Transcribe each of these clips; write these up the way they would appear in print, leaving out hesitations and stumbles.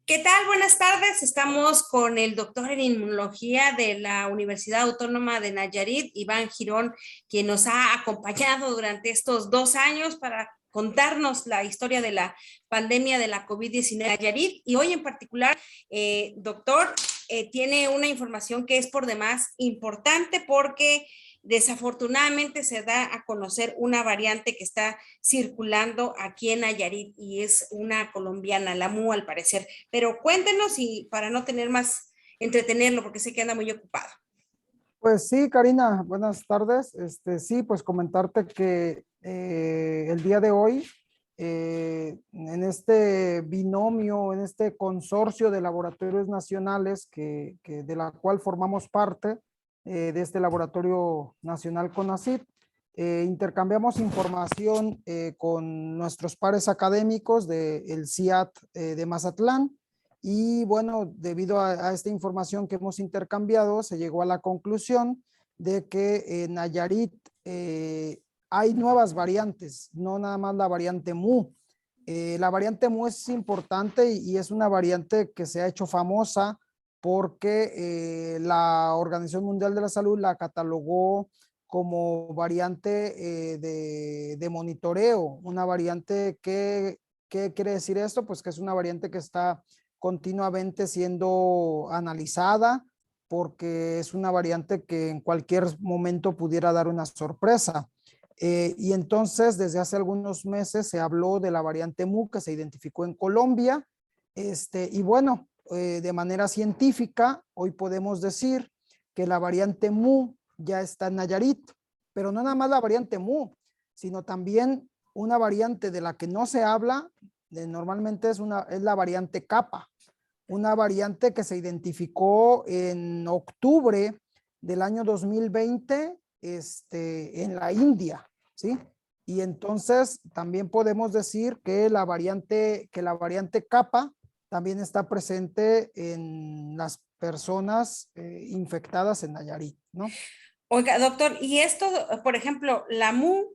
¿Qué tal? Buenas tardes. Estamos con el doctor en inmunología de la Universidad Autónoma de Nayarit, Iván Girón, quien nos ha acompañado durante estos 2 años para contarnos la historia de la pandemia de la COVID-19 en Nayarit. Y hoy en particular, doctor, tiene una información que es por demás importante porque desafortunadamente se da a conocer una variante que está circulando aquí en Nayarit y es una colombiana, la MU al parecer. Pero cuéntenos y para no tener más, entretenerlo porque sé que anda muy ocupado. Pues sí, Karina, buenas tardes. Sí, pues comentarte que el día de hoy, en este binomio, en este consorcio de laboratorios nacionales de la cual formamos parte, de este laboratorio nacional CONACYT, intercambiamos información con nuestros pares académicos del CIAT de Mazatlán. Y bueno, debido a esta información que hemos intercambiado, se llegó a la conclusión de que en Nayarit hay nuevas variantes, no nada más la variante MU. La variante MU es importante y es una variante que se ha hecho famosa porque la Organización Mundial de la Salud la catalogó como variante de monitoreo, una variante ¿qué quiere decir esto? Pues que es una variante que está continuamente siendo analizada porque es una variante que en cualquier momento pudiera dar una sorpresa. Y entonces desde hace algunos meses se habló de la variante MU que se identificó en Colombia. Y bueno, de manera científica, hoy podemos decir que la variante MU ya está en Nayarit, pero no nada más la variante MU, sino también una variante de la que no se habla, normalmente es la variante Kappa, una variante que se identificó en octubre del año 2020 en la India, ¿sí? Y entonces también podemos decir que la variante Kappa también está presente en las personas infectadas en Nayarit, ¿no? Oiga, doctor, y esto, por ejemplo, la MU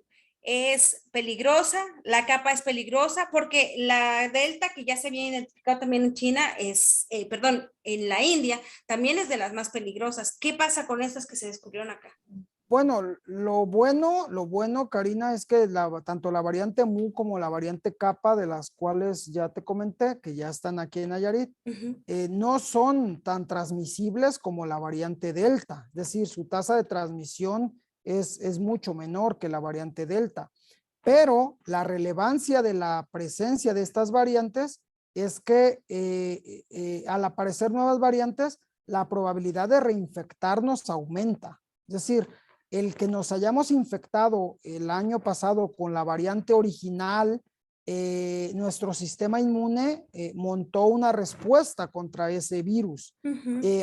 es peligrosa, la capa es peligrosa, porque la Delta, que ya se había identificado también en China, perdón, en la India, también es de las más peligrosas. ¿Qué pasa con estas que se descubrieron acá? Bueno, lo bueno, Karina, es que tanto la variante MU como la variante Kappa, de las cuales ya te comenté, que ya están aquí en Nayarit, no son tan transmisibles como la variante Delta. Es decir, su tasa de transmisión es mucho menor que la variante Delta. Pero la relevancia de la presencia de estas variantes es que al aparecer nuevas variantes, la probabilidad de reinfectarnos aumenta. Es decir, el que nos hayamos infectado el año pasado con la variante original, nuestro sistema inmune montó una respuesta contra ese virus.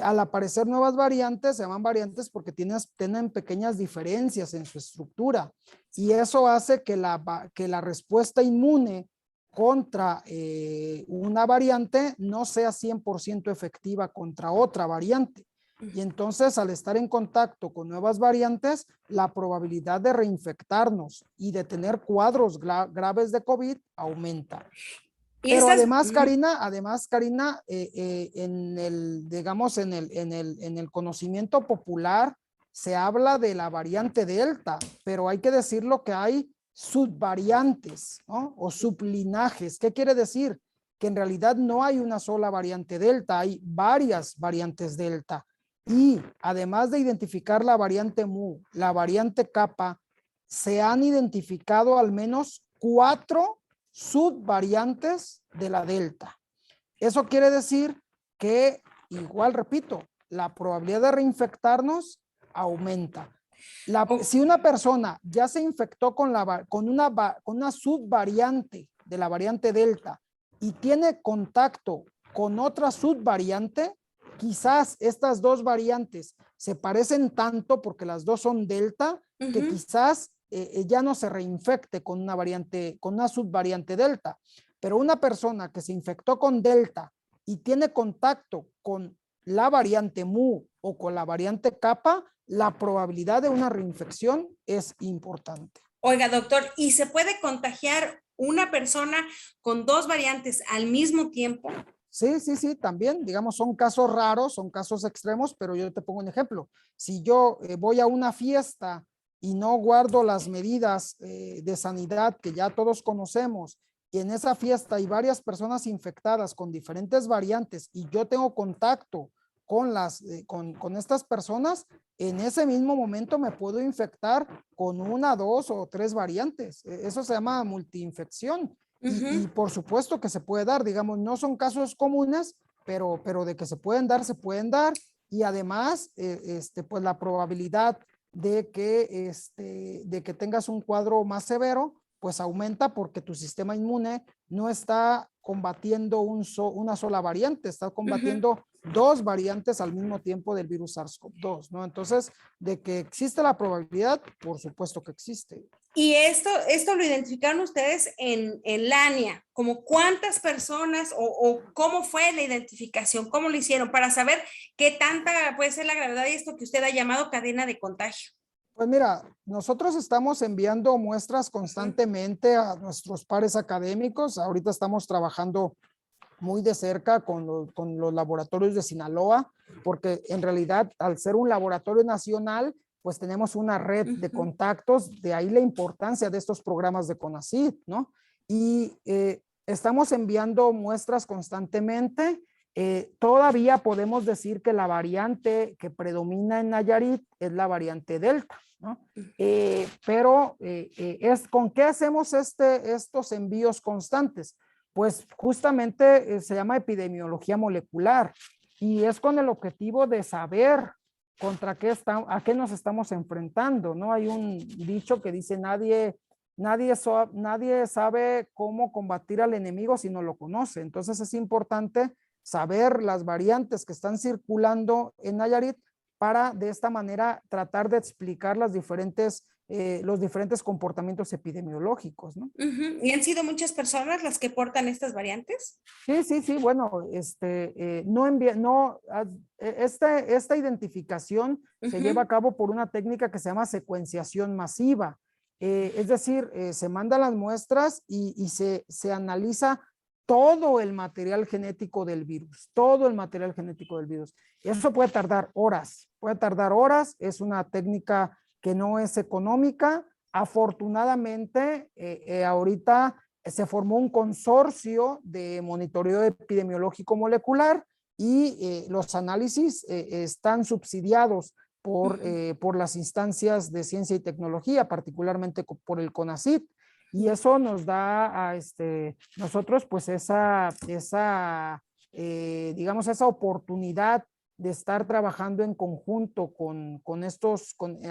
Al aparecer nuevas variantes, se llaman variantes porque tienen pequeñas diferencias en su estructura y eso hace que la respuesta inmune contra una variante no sea 100% efectiva contra otra variante. Y entonces, al estar en contacto con nuevas variantes, la probabilidad de reinfectarnos y de tener cuadros graves de COVID aumenta. Pero además, Karina, digamos, en el conocimiento popular se habla de la variante Delta, pero hay que decirlo que hay subvariantes, ¿no? O sublinajes. ¿Qué quiere decir? Que en realidad no hay una sola variante Delta, hay varias variantes Delta. Y además de identificar la variante MU, la variante Kappa, se han identificado al menos 4 subvariantes de la Delta. Eso quiere decir que, igual repito, la probabilidad de reinfectarnos aumenta. Si una persona ya se infectó con una subvariante de la variante Delta y tiene contacto con otra subvariante, quizás estas dos variantes se parecen tanto porque las dos son Delta, que quizás ya no se reinfecte con una subvariante Delta. Pero una persona que se infectó con Delta y tiene contacto con la variante MU o con la variante Kappa, la probabilidad de una reinfección es importante. Oiga, doctor, ¿y se puede contagiar una persona con dos variantes al mismo tiempo? Sí, también, digamos, son casos raros, son casos extremos, pero yo te pongo un ejemplo. Si yo voy a una fiesta y no guardo las medidas de sanidad que ya todos conocemos, y en esa fiesta hay varias personas infectadas con diferentes variantes y yo tengo contacto con estas personas, en ese mismo momento me puedo infectar con una, dos o tres variantes. Eso se llama multiinfección. Y por supuesto que se puede dar, digamos, no son casos comunes, pero de que se pueden dar, se pueden dar. Y además, pues la probabilidad de que tengas un cuadro más severo, pues aumenta porque tu sistema inmune no está combatiendo una sola variante, está combatiendo dos variantes al mismo tiempo del virus SARS-CoV-2, ¿no? Entonces, de que existe la probabilidad, por supuesto que existe. Y esto lo identificaron ustedes en Lania, como cuántas personas o cómo fue la identificación, cómo lo hicieron para saber qué tanta puede ser la gravedad de esto que usted ha llamado cadena de contagio. Pues mira, nosotros estamos enviando muestras constantemente a nuestros pares académicos. Ahorita estamos trabajando muy de cerca con los laboratorios de Sinaloa, porque en realidad al ser un laboratorio nacional, pues tenemos una red de contactos, de ahí la importancia de estos programas de CONACYT, ¿no? Y estamos enviando muestras constantemente. Todavía podemos decir que la variante que predomina en Nayarit es la variante Delta, ¿no? Pero ¿con qué hacemos estos envíos constantes? Pues justamente se llama epidemiología molecular y es con el objetivo de saber a qué nos estamos enfrentando, ¿no? Hay un dicho que dice nadie sabe cómo combatir al enemigo si no lo conoce. Entonces es importante saber las variantes que están circulando en Nayarit para de esta manera tratar de explicar los diferentes comportamientos epidemiológicos, ¿no? ¿Y han sido muchas personas las que portan estas variantes? Sí, bueno, esta identificación se lleva a cabo por una técnica que se llama secuenciación masiva. Es decir, se mandan las muestras y se analiza todo el material genético del virus, todo el material genético del virus. Eso puede tardar horas, es una técnica que no es económica. Afortunadamente, ahorita se formó un consorcio de monitoreo epidemiológico molecular y los análisis están subsidiados por las instancias de ciencia y tecnología, particularmente por el CONACYT. Y eso nos da a nosotros pues digamos, esa oportunidad de estar trabajando en conjunto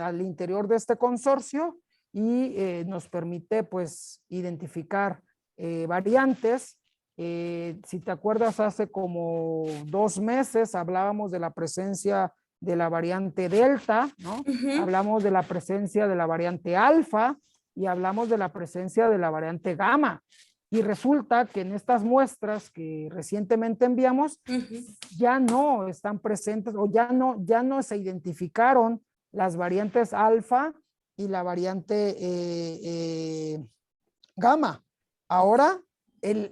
al interior de este consorcio y nos permite pues identificar variantes. Si te acuerdas, hace como 2 meses hablábamos de la presencia de la variante Delta, ¿no? Hablamos de la presencia de la variante Alfa y hablamos de la presencia de la variante Gamma. Y resulta que en estas muestras que recientemente enviamos ya no están presentes o ya no se identificaron las variantes Alfa y la variante Gamma. Ahora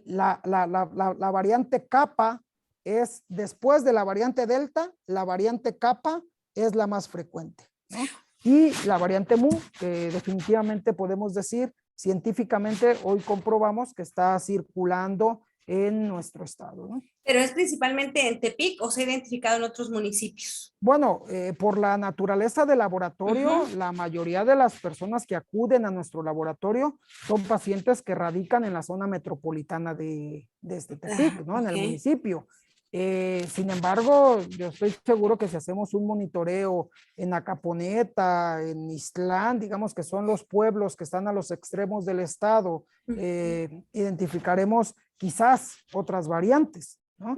la variante Kappa es después de la variante Delta, la variante Kappa es la más frecuente, ¿no? Y la variante Mu, que definitivamente podemos decir científicamente hoy comprobamos que está circulando en nuestro estado, ¿no? Pero es principalmente en Tepic o se ha identificado en otros municipios. Bueno, por la naturaleza del laboratorio, la mayoría de las personas que acuden a nuestro laboratorio son pacientes que radican en la zona metropolitana de Tepic, ¿no? En el municipio. Sin embargo, yo estoy seguro que si hacemos un monitoreo en Acaponeta, en Ixtlán, digamos que son los pueblos que están a los extremos del estado, identificaremos quizás otras variantes, ¿no?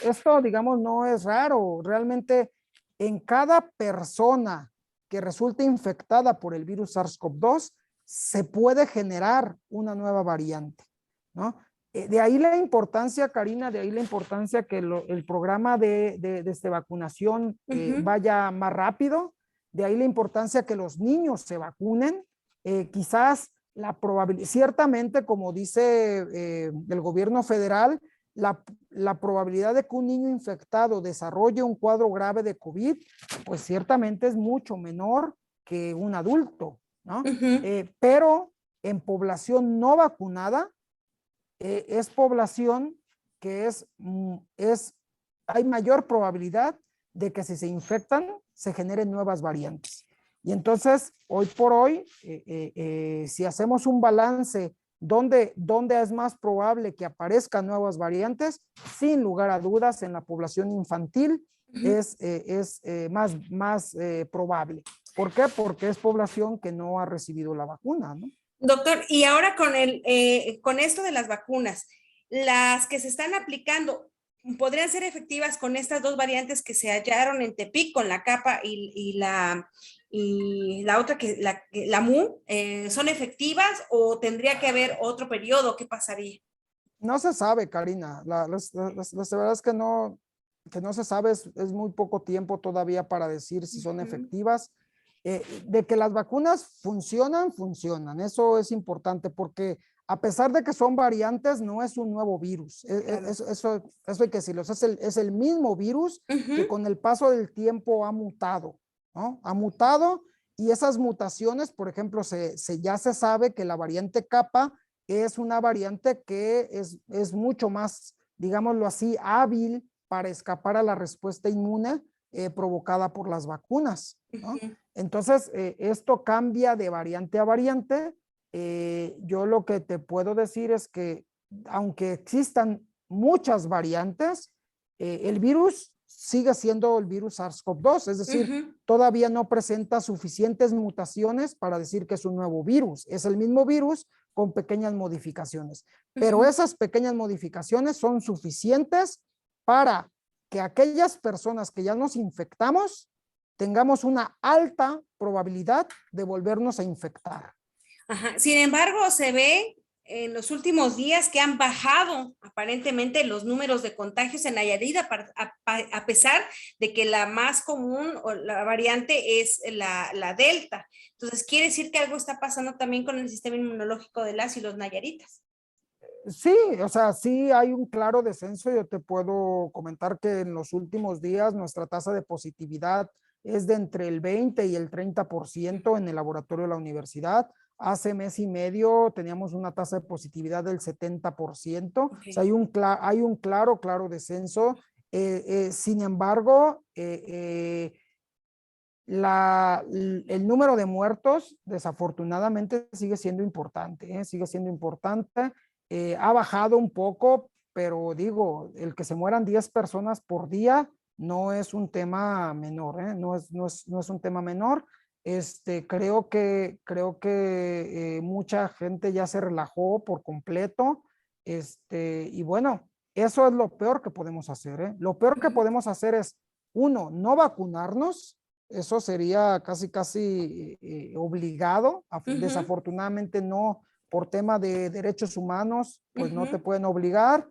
Esto, digamos, no es raro. Realmente, en cada persona que resulte infectada por el virus SARS-CoV-2, se puede generar una nueva variante, ¿no? De ahí la importancia, Karina, de ahí la importancia que el programa de vacunación vaya más rápido, de ahí la importancia que los niños se vacunen. Quizás la probabilidad, ciertamente, como dice el gobierno federal, la probabilidad de que un niño infectado desarrolle un cuadro grave de COVID, pues ciertamente es mucho menor que un adulto, ¿no? Pero en población no vacunada, es población que hay mayor probabilidad de que si se infectan, se generen nuevas variantes. Y entonces, hoy por hoy, si hacemos un balance donde es más probable que aparezcan nuevas variantes, sin lugar a dudas, en la población infantil es más probable. ¿Por qué? Porque es población que no ha recibido la vacuna, ¿no? Doctor, y ahora con esto de las vacunas, las que se están aplicando, ¿podrían ser efectivas con estas dos variantes que se hallaron en Tepic, con la capa y la otra, la MU? ¿Son efectivas o tendría que haber otro periodo? ¿Qué pasaría? No se sabe, Karina. La verdad es que no se sabe, es muy poco tiempo todavía para decir si son efectivas. De que las vacunas funcionan, funcionan. Eso es importante porque a pesar de que son variantes, no es un nuevo virus. Claro. Eso hay que decirlo. Es el mismo virus que con el paso del tiempo ha mutado, ¿no? Ha mutado y esas mutaciones, por ejemplo, ya se sabe que la variante Kappa es una variante que es mucho más, digámoslo así, hábil para escapar a la respuesta inmune provocada por las vacunas, ¿no? Entonces, esto cambia de variante a variante. Yo lo que te puedo decir es que aunque existan muchas variantes, el virus sigue siendo el virus SARS-CoV-2, es decir, todavía no presenta suficientes mutaciones para decir que es un nuevo virus. Es el mismo virus con pequeñas modificaciones, pero esas pequeñas modificaciones son suficientes para que aquellas personas que ya nos infectamos tengamos una alta probabilidad de volvernos a infectar. Ajá. Sin embargo, se ve en los últimos días que han bajado aparentemente los números de contagios en Nayarit, a pesar de que la más común o la variante es la Delta. Entonces, quiere decir que algo está pasando también con el sistema inmunológico de las y los nayaritas. Sí, o sea, sí hay un claro descenso. Yo te puedo comentar que en los últimos días nuestra tasa de positividad es de entre el 20 y el 30% en el laboratorio de la universidad. Hace mes y medio teníamos una tasa de positividad del 70%. Okay. O sea, hay un claro descenso. Sin embargo, el número de muertos desafortunadamente sigue siendo importante, sigue siendo importante. Ha bajado un poco, pero digo, el que se mueran 10 personas por día no es un tema menor, no es un tema menor. Creo que mucha gente ya se relajó por completo, y bueno, eso es lo peor que podemos hacer. Lo peor que podemos hacer es, uno, no vacunarnos. Eso sería casi obligado. Desafortunadamente no, por tema de derechos humanos, pues no te pueden obligar.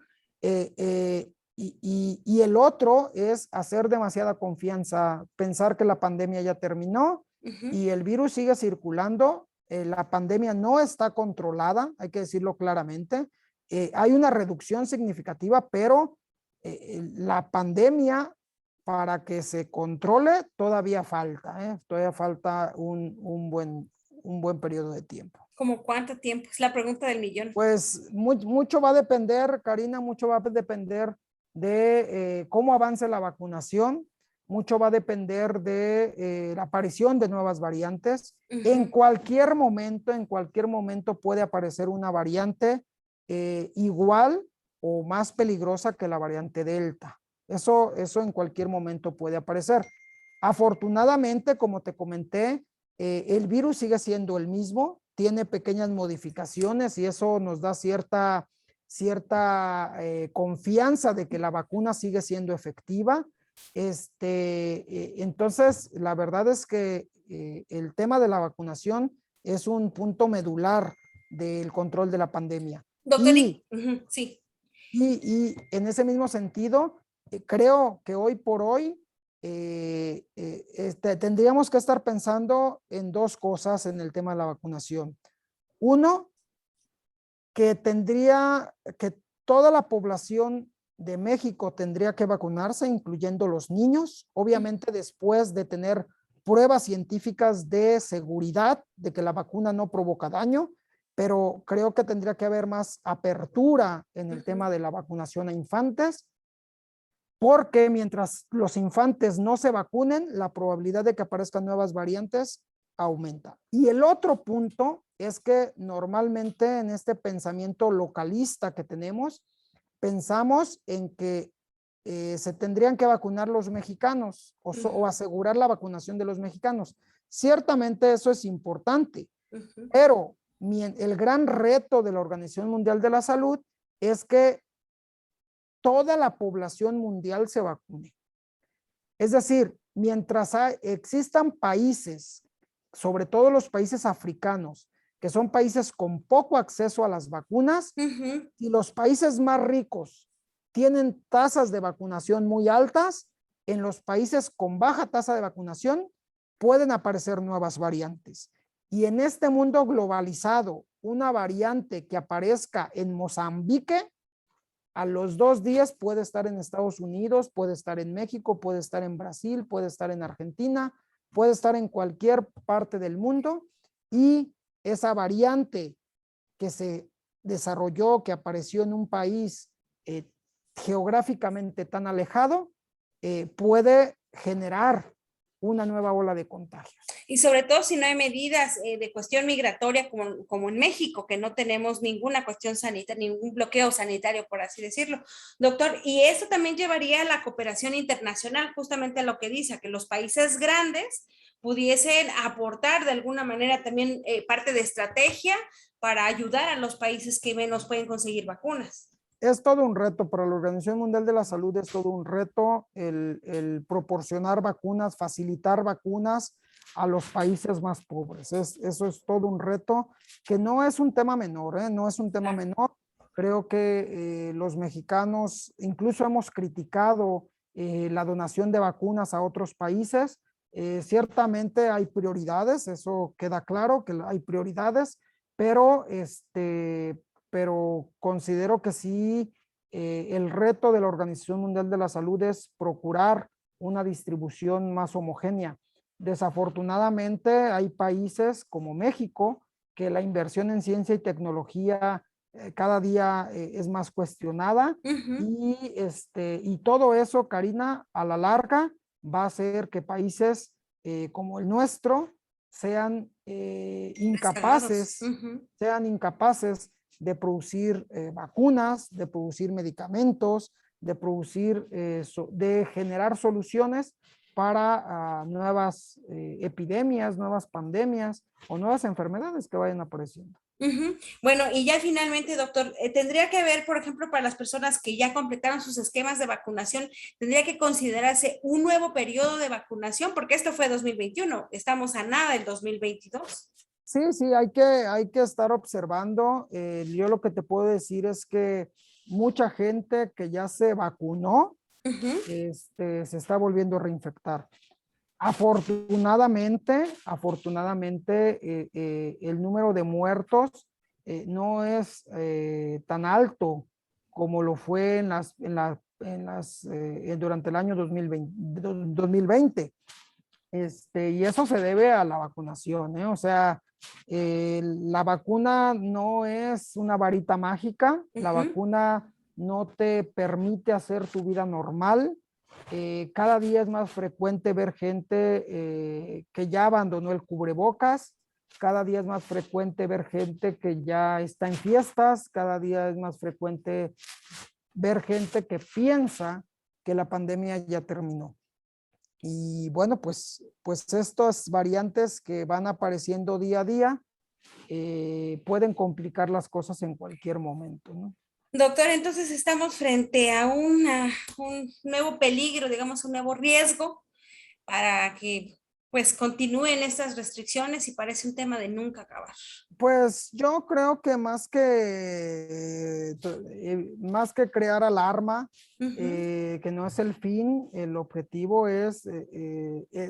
Y el otro es hacer demasiada confianza, pensar que la pandemia ya terminó y el virus sigue circulando. La pandemia no está controlada, hay que decirlo claramente. Hay una reducción significativa, pero la pandemia, para que se controle, todavía falta, todavía falta un buen periodo de tiempo. ¿Cómo cuánto tiempo? Es la pregunta del millón. Pues mucho va a depender, Karina, mucho va a depender de cómo avance la vacunación, mucho va a depender de la aparición de nuevas variantes. En cualquier momento puede aparecer una variante igual o más peligrosa que la variante Delta. Eso en cualquier momento puede aparecer. Afortunadamente, como te comenté, el virus sigue siendo el mismo, tiene pequeñas modificaciones y eso nos da cierta confianza de que la vacuna sigue siendo efectiva. Entonces, la verdad es que el tema de la vacunación es un punto medular del control de la pandemia. Doctor, sí. Y en ese mismo sentido, creo que hoy por hoy tendríamos que estar pensando en dos cosas en el tema de la vacunación. Uno, que toda la población de México tendría que vacunarse, incluyendo los niños, obviamente después de tener pruebas científicas de seguridad de que la vacuna no provoca daño, pero creo que tendría que haber más apertura en el tema de la vacunación a infantes, porque mientras los infantes no se vacunen, la probabilidad de que aparezcan nuevas variantes aumenta. Y el otro punto es que normalmente en este pensamiento localista que tenemos, pensamos en que se tendrían que vacunar los mexicanos o asegurar la vacunación de los mexicanos. Ciertamente eso es importante, pero el gran reto de la Organización Mundial de la Salud es que toda la población mundial se vacune. Es decir, mientras existan países, sobre todo los países africanos, que son países con poco acceso a las vacunas, y los países más ricos tienen tasas de vacunación muy altas, en los países con baja tasa de vacunación pueden aparecer nuevas variantes. Y en este mundo globalizado, una variante que aparezca en Mozambique, a los 2 días puede estar en Estados Unidos, puede estar en México, puede estar en Brasil, puede estar en Argentina, puede estar en cualquier parte del mundo, y esa variante que se desarrolló, que apareció en un país geográficamente tan alejado, puede generar una nueva ola de contagios. Y sobre todo si no hay medidas de cuestión migratoria como en México, que no tenemos ninguna cuestión sanitaria, ningún bloqueo sanitario, por así decirlo. Doctor, y eso también llevaría a la cooperación internacional, justamente a lo que dice, a que los países grandes pudiesen aportar de alguna manera también parte de estrategia para ayudar a los países que menos pueden conseguir vacunas. Es todo un reto para la Organización Mundial de la Salud, es todo un reto el proporcionar vacunas, facilitar vacunas a los países más pobres. Eso es todo un reto que no es un tema menor, no es un tema menor. Creo que los mexicanos incluso hemos criticado la donación de vacunas a otros países. Ciertamente hay prioridades, eso queda claro que hay prioridades, pero considero que sí, el reto de la Organización Mundial de la Salud es procurar una distribución más homogénea. Desafortunadamente hay países como México que la inversión en ciencia y tecnología cada día es más cuestionada, y todo eso, Karina, a la larga va a hacer que países como el nuestro sean incapaces de producir vacunas, de producir medicamentos, de generar soluciones para nuevas epidemias, nuevas pandemias o nuevas enfermedades que vayan apareciendo. Bueno, y ya finalmente, doctor, tendría que haber, por ejemplo, para las personas que ya completaron sus esquemas de vacunación, tendría que considerarse un nuevo periodo de vacunación, porque esto fue 2021, estamos a nada del 2022. Sí, sí, hay que estar observando. Yo lo que te puedo decir es que mucha gente que ya se vacunó, se está volviendo a reinfectar. Afortunadamente, el número de muertos no es tan alto como lo fue durante el año 2020. Y eso se debe a la vacunación, O sea, la vacuna no es una varita mágica, la vacuna no te permite hacer tu vida normal. Cada día es más frecuente ver gente que ya abandonó el cubrebocas, cada día es más frecuente ver gente que ya está en fiestas, cada día es más frecuente ver gente que piensa que la pandemia ya terminó. Y bueno, pues estas variantes que van apareciendo día a día pueden complicar las cosas en cualquier momento, ¿no? Doctor, entonces estamos frente a un nuevo peligro, digamos, un nuevo riesgo para que pues continúen estas restricciones, y parece un tema de nunca acabar. Pues yo creo que más que crear alarma, que no es el fin, el objetivo es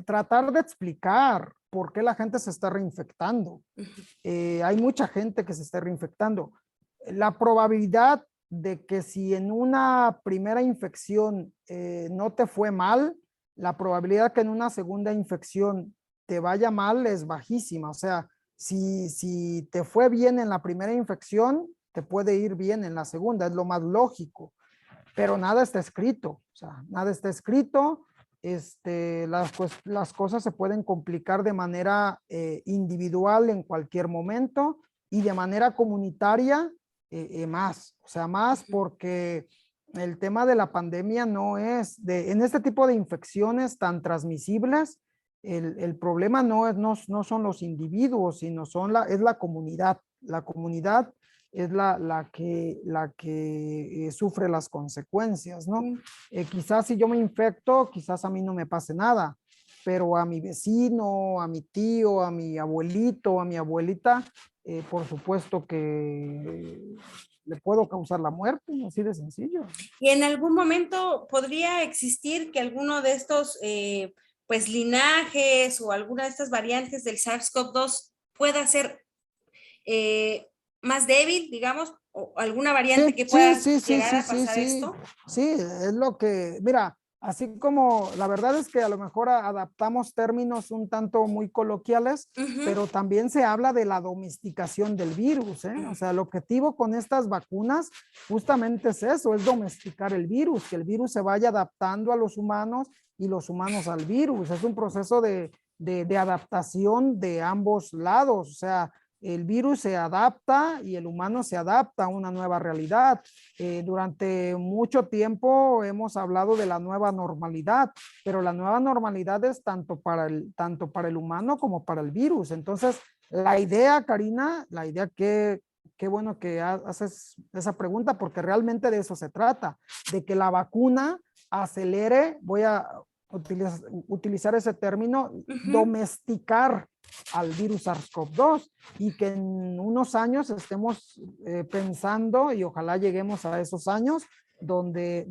tratar de explicar por qué la gente se está reinfectando. Hay mucha gente que se está reinfectando. La probabilidad de que si en una primera infección no te fue mal, la probabilidad que en una segunda infección te vaya mal es bajísima. O sea, si te fue bien en la primera infección, te puede ir bien en la segunda, es lo más lógico, pero nada está escrito, o sea, nada está escrito. Las cosas se pueden complicar de manera individual en cualquier momento y de manera comunitaria más, o sea, más porque el tema de la pandemia no es, en este tipo de infecciones tan transmisibles, el problema no son los individuos, sino es la comunidad. La comunidad es la que sufre las consecuencias, ¿no? Quizás si yo me infecto, quizás a mí no me pase nada, pero a mi vecino, a mi tío, a mi abuelito, a mi abuelita, por supuesto que le puedo causar la muerte, así de sencillo. Y en algún momento podría existir que alguno de estos pues linajes o alguna de estas variantes del SARS-CoV-2 pueda ser más débil, digamos, o alguna variante que pueda llegar a pasar esto. Sí, es lo que, mira, así como la verdad es que a lo mejor adaptamos términos un tanto muy coloquiales, pero también se habla de la domesticación del virus, ¿eh? O sea, el objetivo con estas vacunas justamente es eso, es domesticar el virus, que el virus se vaya adaptando a los humanos y los humanos al virus. Es un proceso de adaptación de ambos lados, o sea, el virus se adapta y el humano se adapta a una nueva realidad. Durante mucho tiempo hemos hablado de la nueva normalidad, pero la nueva normalidad es tanto para el humano como para el virus. Entonces, la idea, Karina, la idea que qué bueno que haces esa pregunta porque realmente de eso se trata, de que la vacuna acelere, voy a utilizar ese término, domesticar al virus SARS-CoV-2 y que en unos años estemos pensando y ojalá lleguemos a esos años donde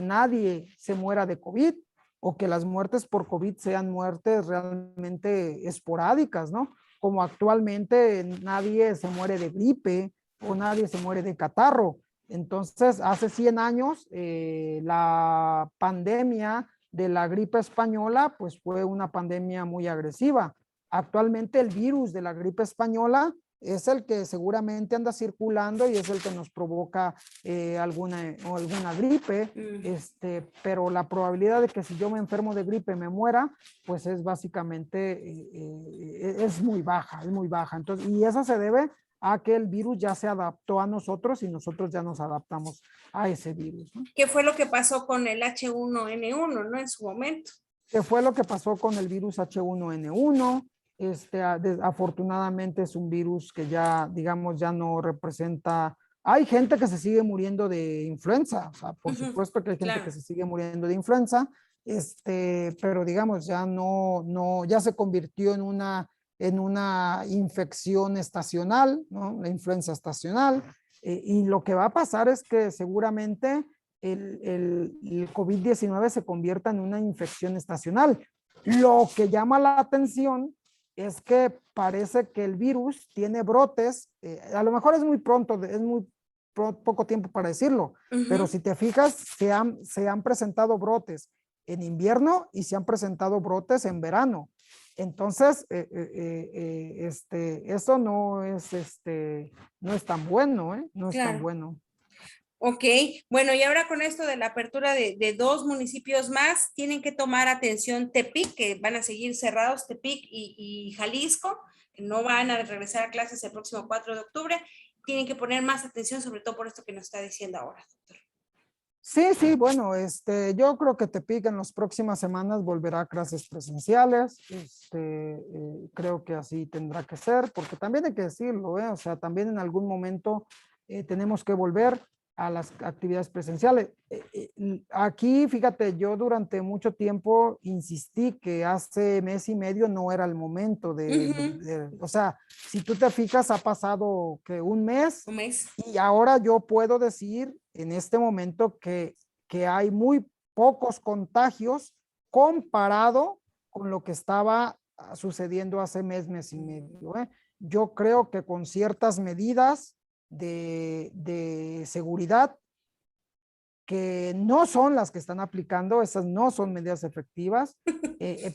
nadie se muera de COVID o que las muertes por COVID sean muertes realmente esporádicas, ¿no? Como actualmente nadie se muere de gripe o nadie se muere de catarro. Entonces, hace 100 años, la pandemia de la gripe española, pues fue una pandemia muy agresiva. Actualmente el virus de la gripe española es el que seguramente anda circulando y es el que nos provoca alguna gripe, pero la probabilidad de que si yo me enfermo de gripe me muera, pues es básicamente, es muy baja, es muy baja. Entonces, y eso se debe a que el virus ya se adaptó a nosotros y nosotros ya nos adaptamos a ese virus, ¿no? ¿Qué fue lo que pasó con el H1N1, ¿no? En su momento. ¿Qué fue lo que pasó con el virus H1N1? Afortunadamente es un virus que ya, digamos, ya no representa. Hay gente que se sigue muriendo de influenza, o sea, por supuesto que hay gente que se sigue muriendo de influenza, pero digamos, ya ya se convirtió en una infección estacional, ¿no? La influenza estacional, y lo que va a pasar es que seguramente el COVID-19 se convierta en una infección estacional. Lo que llama la atención es que parece que el virus tiene brotes, a lo mejor es muy pronto, es muy poco tiempo para decirlo, pero si te fijas, se han presentado brotes en invierno y se han presentado brotes en verano. Entonces, eso no es tan bueno, ¿eh? No es tan bueno. Ok, bueno, y ahora con esto de la apertura de 2 municipios más, tienen que tomar atención Tepic, que van a seguir cerrados Tepic y Jalisco, que no van a regresar a clases el próximo 4 de octubre. Tienen que poner más atención, sobre todo por esto que nos está diciendo ahora, doctor. Sí, bueno, yo creo que Tepic en las próximas semanas volverá a clases presenciales, creo que así tendrá que ser, porque también hay que decirlo, o sea, también en algún momento tenemos que volver a las actividades presenciales. Aquí, fíjate, yo durante mucho tiempo insistí que hace mes y medio no era el momento o sea, si tú te fijas, ha pasado que un mes y ahora yo puedo decir en este momento que hay muy pocos contagios comparado con lo que estaba sucediendo hace mes y medio. Yo creo que con ciertas medidas de seguridad que no son las que están aplicando, esas no son medidas efectivas,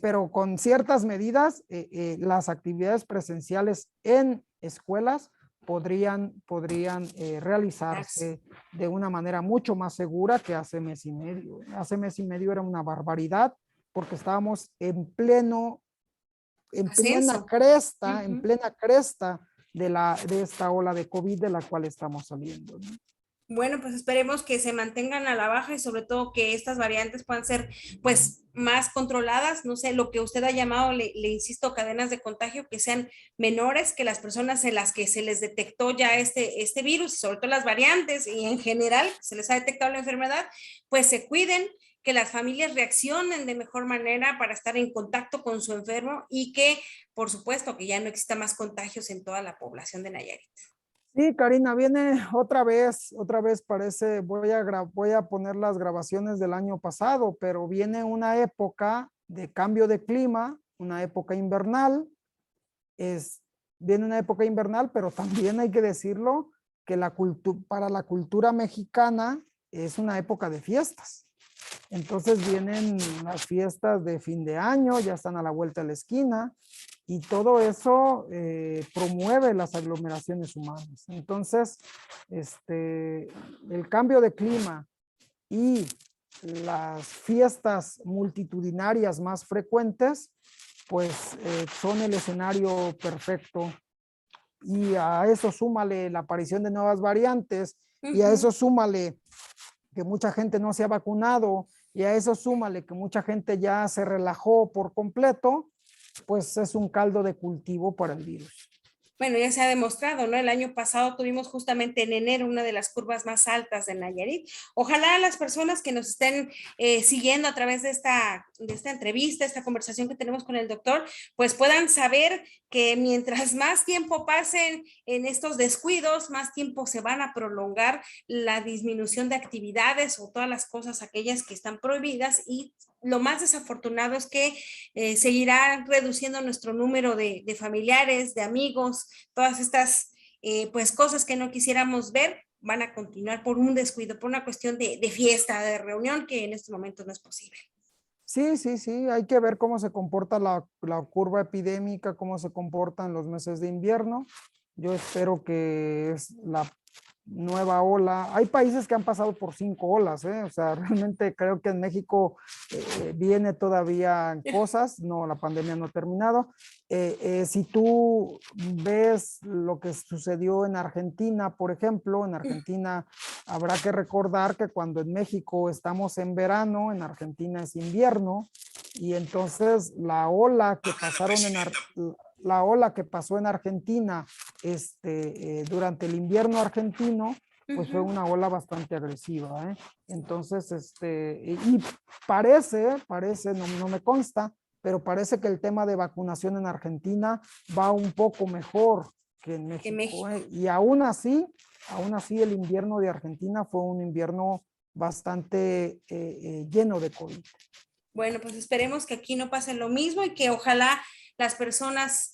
pero con ciertas medidas, las actividades presenciales en escuelas podrían realizarse de una manera mucho más segura que hace mes y medio. Hace mes y medio era una barbaridad porque estábamos en plena cresta, en plena cresta de esta ola de COVID de la cual estamos saliendo, ¿no? Bueno, pues esperemos que se mantengan a la baja y sobre todo que estas variantes puedan ser pues más controladas, no sé, lo que usted ha llamado, le insisto, cadenas de contagio que sean menores que las personas en las que se les detectó ya este virus, y sobre todo las variantes y en general se les ha detectado la enfermedad, pues se cuiden, que las familias reaccionen de mejor manera para estar en contacto con su enfermo y que, por supuesto, que ya no exista más contagios en toda la población de Nayarit. Sí, Karina, viene otra vez parece, voy a poner las grabaciones del año pasado, pero viene una época de cambio de clima, una época invernal, viene una época invernal, pero también hay que decirlo que para la cultura mexicana es una época de fiestas. Entonces vienen las fiestas de fin de año, ya están a la vuelta de la esquina, y todo eso promueve las aglomeraciones humanas. Entonces, el cambio de clima y las fiestas multitudinarias más frecuentes, pues son el escenario perfecto. Y a eso súmale la aparición de nuevas variantes, y a eso súmale que mucha gente no se ha vacunado, y a eso súmale que mucha gente ya se relajó por completo, pues es un caldo de cultivo para el virus. Bueno, ya se ha demostrado, ¿no? El año pasado tuvimos justamente en enero una de las curvas más altas de Nayarit. Ojalá las personas que nos estén siguiendo a través de esta entrevista, esta conversación que tenemos con el doctor, pues puedan saber que mientras más tiempo pasen en estos descuidos, más tiempo se van a prolongar la disminución de actividades o todas las cosas aquellas que están prohibidas, y lo más desafortunado es que seguirá reduciendo nuestro número de familiares, de amigos, todas estas pues cosas que no quisiéramos ver van a continuar por un descuido, por una cuestión de fiesta, de reunión, que en este momento no es posible. Sí, hay que ver cómo se comporta la curva epidémica, cómo se comporta en los meses de invierno. Yo espero que es la nueva ola. Hay países que han pasado por 5 olas, o sea, realmente creo que en México viene todavía cosas, no, la pandemia no ha terminado. Si tú ves lo que sucedió en Argentina, por ejemplo, en Argentina habrá que recordar que cuando en México estamos en verano, en Argentina es invierno, y entonces la ola que pasaron la ola que pasó en Argentina durante el invierno argentino, pues fue una ola bastante agresiva, ¿eh? Entonces, y parece, no me consta, pero parece que el tema de vacunación en Argentina va un poco mejor que en México, ¿eh? Y aún así el invierno de Argentina fue un invierno bastante lleno de COVID. Bueno, pues esperemos que aquí no pase lo mismo y que ojalá las personas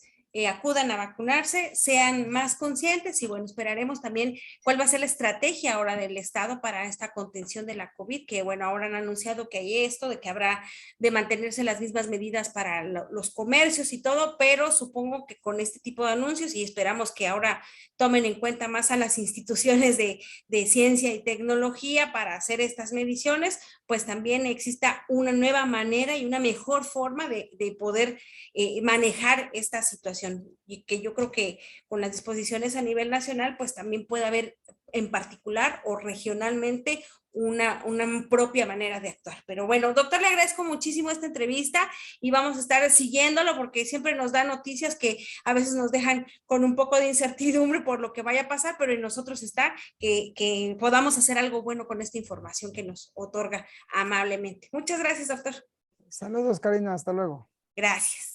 acudan a vacunarse, sean más conscientes, y bueno, esperaremos también cuál va a ser la estrategia ahora del Estado para esta contención de la COVID, que bueno, ahora han anunciado que hay esto, de que habrá de mantenerse las mismas medidas para los comercios y todo, pero supongo que con este tipo de anuncios, y esperamos que ahora tomen en cuenta más a las instituciones de ciencia y tecnología para hacer estas mediciones, pues también exista una nueva manera y una mejor forma de poder manejar esta situación, y que yo creo que con las disposiciones a nivel nacional, pues también puede haber en particular o regionalmente una propia manera de actuar. Pero bueno, doctor, le agradezco muchísimo esta entrevista y vamos a estar siguiéndolo porque siempre nos da noticias que a veces nos dejan con un poco de incertidumbre por lo que vaya a pasar, pero en nosotros está que podamos hacer algo bueno con esta información que nos otorga amablemente. Muchas gracias, doctor. Saludos, Karina, hasta luego. Gracias.